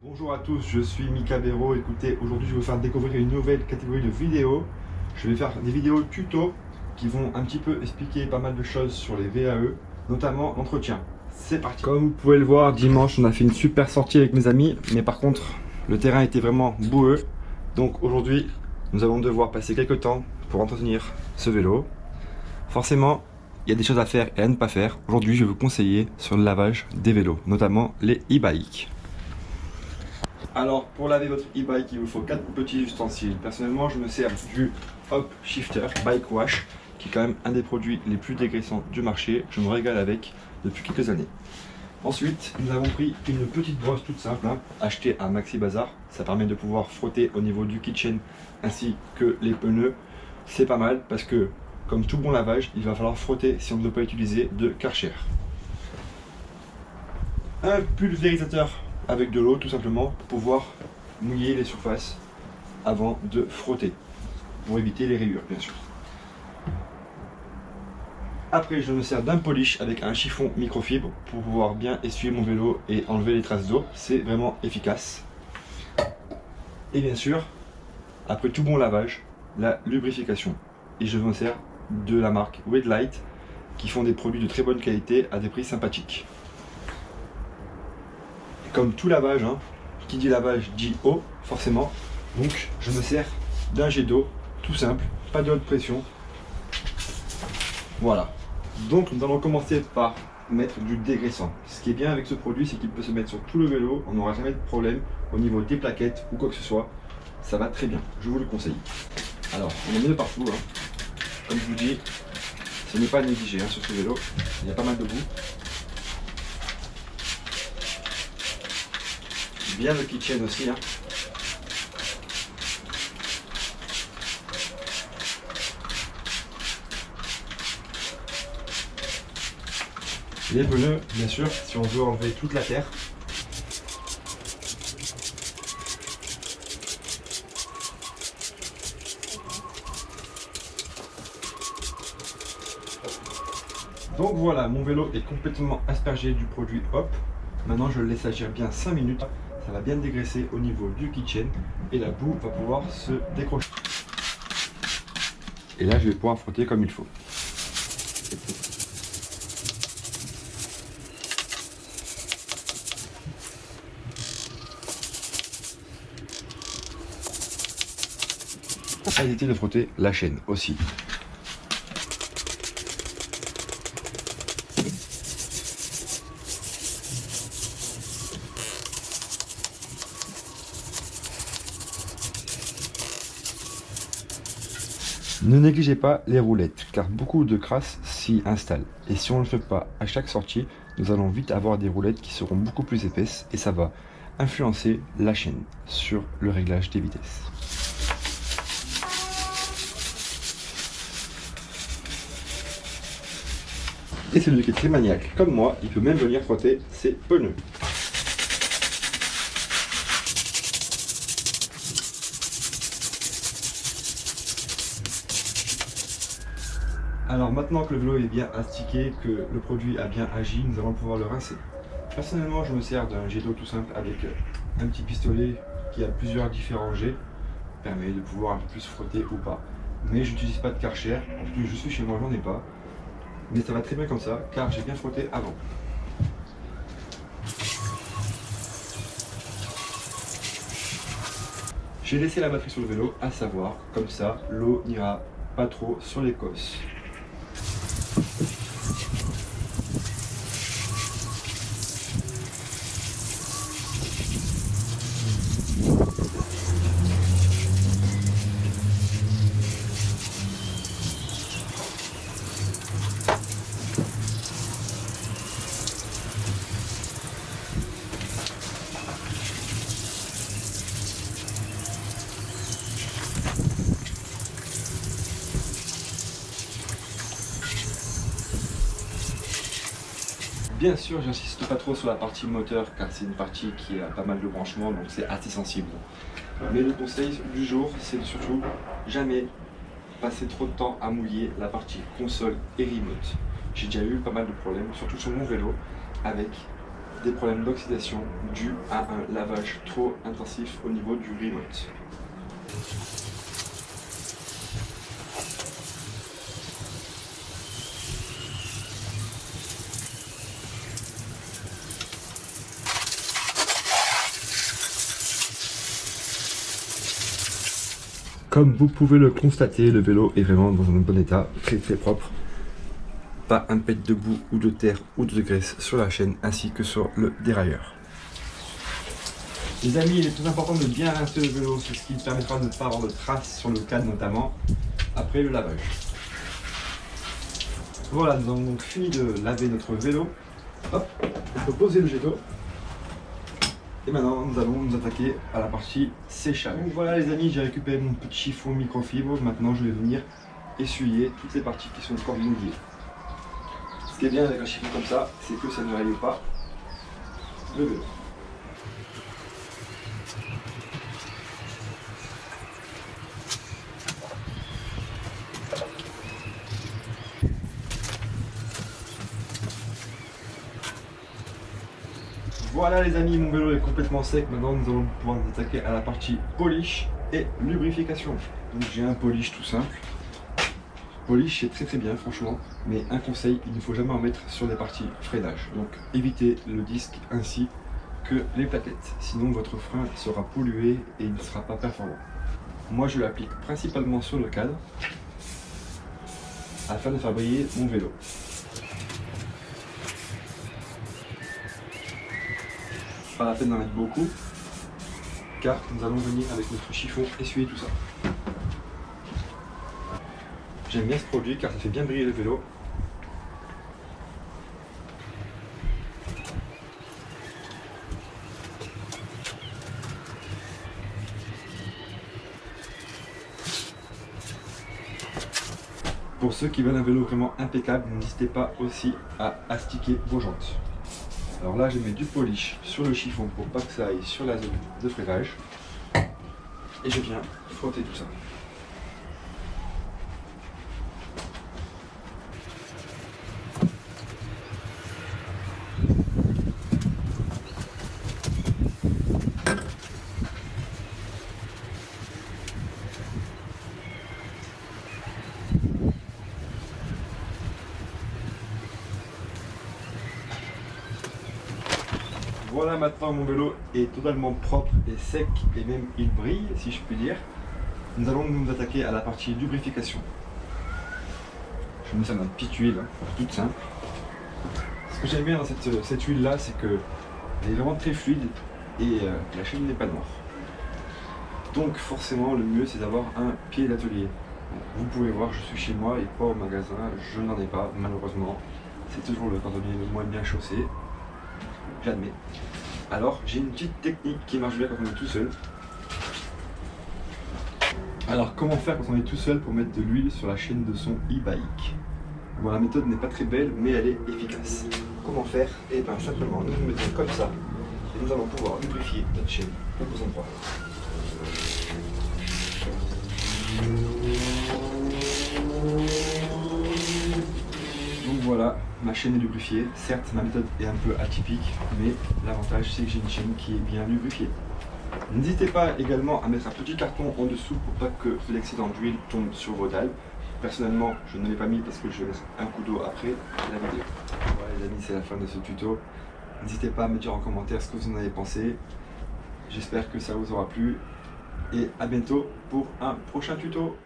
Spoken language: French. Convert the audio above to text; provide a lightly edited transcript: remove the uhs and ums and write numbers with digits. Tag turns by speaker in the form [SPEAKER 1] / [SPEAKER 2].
[SPEAKER 1] Bonjour à tous, je suis Mika Béraud. Écoutez, aujourd'hui je vais vous faire découvrir une nouvelle catégorie de vidéos. Je vais faire des vidéos tuto qui vont un petit peu expliquer pas mal de choses sur les VAE, notamment l'entretien. C'est parti. Comme vous pouvez le voir, dimanche on a fait une super sortie avec mes amis, mais par contre le terrain était vraiment boueux. Donc aujourd'hui nous allons devoir passer quelques temps pour entretenir ce vélo. Forcément, il y a des choses à faire et à ne pas faire. Aujourd'hui je vais vous conseiller sur le lavage des vélos, notamment les e-bikes. Alors pour laver votre e-bike, il vous faut 4 petits ustensiles. Personnellement, je me sers du Hop Shifter Bike Wash, qui est quand même un des produits les plus dégraissants du marché. Je me régale avec depuis quelques années. Ensuite, nous avons pris une petite brosse toute simple, achetée à Maxi Bazar. Ça permet de pouvoir frotter au niveau du kitchen ainsi que les pneus. C'est pas mal parce que, comme tout bon lavage, il va falloir frotter si on ne veut pas utiliser de Karcher. Un pulvérisateur avec de l'eau tout simplement pour pouvoir mouiller les surfaces avant de frotter, pour éviter les rayures bien sûr. Après je me sers d'un polish avec un chiffon microfibre pour pouvoir bien essuyer mon vélo et enlever les traces d'eau, c'est vraiment efficace. Et bien sûr, après tout bon lavage, la lubrification. Et je me sers de la marque Wedlite qui font des produits de très bonne qualité à des prix sympathiques. Comme tout lavage, qui dit lavage dit eau, forcément. Donc je me sers d'un jet d'eau, tout simple, pas de haute pression. Voilà. Donc nous allons commencer par mettre du dégraissant. Ce qui est bien avec ce produit, c'est qu'il peut se mettre sur tout le vélo, on n'aura jamais de problème au niveau des plaquettes ou quoi que ce soit. Ça va très bien, je vous le conseille. Alors, on en met de partout. Comme je vous dis, ce n'est pas négligé sur ce vélo, il y a pas mal de boue. Bien le kitchen aussi. Les pneus, bien sûr, si on veut enlever toute la terre. Donc voilà, mon vélo est complètement aspergé du produit Hop. Maintenant, je le laisse agir bien 5 minutes. Ça va bien dégraisser au niveau du kitchen et la boue va pouvoir se décrocher. Et là, je vais pouvoir frotter comme il faut. À éviter de frotter la chaîne aussi. Ne négligez pas les roulettes, car beaucoup de crasse s'y installent. Et si on ne le fait pas à chaque sortie, nous allons vite avoir des roulettes qui seront beaucoup plus épaisses et ça va influencer la chaîne sur le réglage des vitesses. Et celui qui est très maniaque comme moi, il peut même venir frotter ses pneus. Alors maintenant que le vélo est bien astiqué, que le produit a bien agi, nous allons pouvoir le rincer. Personnellement, je me sers d'un jet d'eau tout simple avec un petit pistolet qui a plusieurs différents jets, permet de pouvoir un peu plus frotter ou pas. Mais je n'utilise pas de Karcher, en plus je suis chez moi, j'en ai pas. Mais ça va très bien comme ça, car j'ai bien frotté avant. J'ai laissé la batterie sur le vélo, à savoir, comme ça, l'eau n'ira pas trop sur les cosses. Bien sûr, j'insiste pas trop sur la partie moteur car c'est une partie qui a pas mal de branchements, donc c'est assez sensible. Mais le conseil du jour, c'est de surtout jamais passer trop de temps à mouiller la partie console et remote. J'ai déjà eu pas mal de problèmes, surtout sur mon vélo, avec des problèmes d'oxydation dus à un lavage trop intensif au niveau du remote. Comme vous pouvez le constater, le vélo est vraiment dans un bon état, très propre. Pas un pet de boue ou de terre ou de graisse sur la chaîne ainsi que sur le dérailleur. Les amis, il est très important de bien rincer le vélo, c'est ce qui permettra de ne pas avoir de traces sur le cadre notamment après le lavage. Voilà, nous avons donc fini de laver notre vélo. Hop, on peut poser le jet d'eau. Et maintenant, nous allons nous attaquer à la partie séchage. Donc voilà les amis, j'ai récupéré mon petit chiffon microfibre. Maintenant, je vais venir essuyer toutes les parties qui sont encore mouillées. Ce qui est bien avec un chiffon comme ça, c'est que ça ne raye pas le vélo. Voilà les amis, mon vélo est complètement sec. Maintenant nous allons pouvoir nous attaquer à la partie polish et lubrification. Donc j'ai un polish tout simple. Polish c'est très bien franchement, mais un conseil, il ne faut jamais en mettre sur les parties freinage. Donc évitez le disque ainsi que les plaquettes, sinon votre frein sera pollué et il ne sera pas performant. Moi je l'applique principalement sur le cadre afin de faire briller mon vélo. Pas la peine d'en mettre beaucoup, car nous allons venir avec notre chiffon essuyer tout ça. J'aime bien ce produit car ça fait bien briller le vélo. Pour ceux qui veulent un vélo vraiment impeccable, n'hésitez pas aussi à astiquer vos jantes. Alors là, je mets du polish sur le chiffon pour pas que ça aille sur la zone de freinage. Et je viens frotter tout ça. Voilà, maintenant mon vélo est totalement propre et sec et même il brille si je puis dire. Nous allons nous attaquer à la partie lubrification. Je mets ça dans une petite huile, toute simple. Ce que j'aime bien dans cette huile là, c'est qu'elle est vraiment très fluide et la chaîne n'est pas noire. Donc forcément le mieux c'est d'avoir un pied d'atelier. Vous pouvez voir, je suis chez moi et pas au magasin, je n'en ai pas malheureusement. C'est toujours le cordonnier le moins bien chaussé. J'admets. Alors j'ai une petite technique qui marche bien quand on est tout seul. Alors comment faire quand on est tout seul pour mettre de l'huile sur la chaîne de son e-bike? Bon, la méthode n'est pas très belle mais elle est efficace. Comment faire? Et bien simplement nous nous mettons comme ça et nous allons pouvoir lubrifier notre chaîne au beau endroit. Donc voilà, ma chaîne est lubrifiée. Certes, ma méthode est un peu atypique, mais l'avantage c'est que j'ai une chaîne qui est bien lubrifiée. N'hésitez pas également à mettre un petit carton en dessous pour pas que l'excédent d'huile tombe sur vos dalles. Personnellement, je ne l'ai pas mis parce que je vais mettre un coup d'eau après la vidéo. Voilà les amis, c'est la fin de ce tuto. N'hésitez pas à me dire en commentaire ce que vous en avez pensé. J'espère que ça vous aura plu et à bientôt pour un prochain tuto.